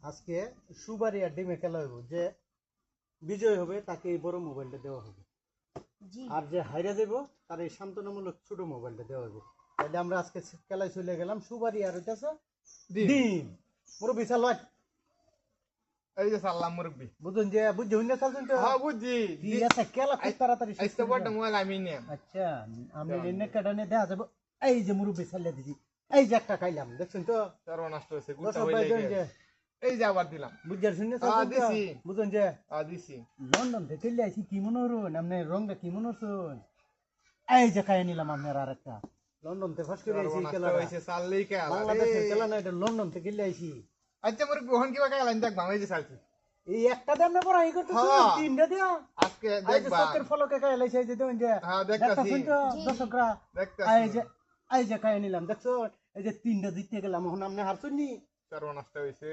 আজকে সুবারি আর ডিমে খেলা হইব, যে বিজয় হবে তাকে এই বড় মোবাইলটা দেওয়া হবে, আর যে হাইরা দেব তার এই সান্ত্বনামূলক ছোট মোবাইলটা দেওয়া হবে। তাহলে আমরা আজকে খেলায় চলে গেলাম সুবারি আর হইতাছে ডিম। মুরব্বি চাল এই যে সাল্লাম মুরব্বি বুঝুন যে বুঝছি হইনা চালছেন তো। হ্যাঁ বুঝছি ঠিক আছে, খেলা খুব তাড়াতাড়ি শেষ আজকে করে বড় দাও। মোবাইল আমি নিয়ে আচ্ছা, আমি এনে কাটানে দেখা যাবো। এই যে মুরব্বি চালিয়ে দিছি, এই যে একটা খাইলাম, দেখছেন তো সর্বনাশ হয়েছে গুটা দর্শক হইলে ভাইজন যে এই যে আবার দিলাম বুঝার শুনে দিছি। বুঝুন যে দিছি লন্ডন থেকে চলে আইছি, কি মনে হরুন আপনি রংটা কি মনে হচ্ছেন। এই যে খাই নিলাম আপনার আর একটা লন্ডন থেকে ফার্স্ট করে আইছি খেলা হয়েছে চাললেই খেলা বাংলাদেশের খেলা না, এটা লন্ডন থেকে চলে আইছি। আচ্ছা মুরব্বি ওখান কিবা খেলাম দেখ ভাই যে চালছি এই একটা দাম না পড়া এই করতেছ, হ্যাঁ। তিনটা দিয়া আজকে এই যে দেখবা চকের ফলকে খাই লাইছে, এই যে দেখুন যে হ্যাঁ দেখতাছি দেখতেছেন তো দর্শকরা। দেখতাছি এই যে খাই নিলাম, দেখছো এই যে তিনটা জিততে গেলাম, এখন আপনি হারছুন নি। সর্বনাশ হয়েছে।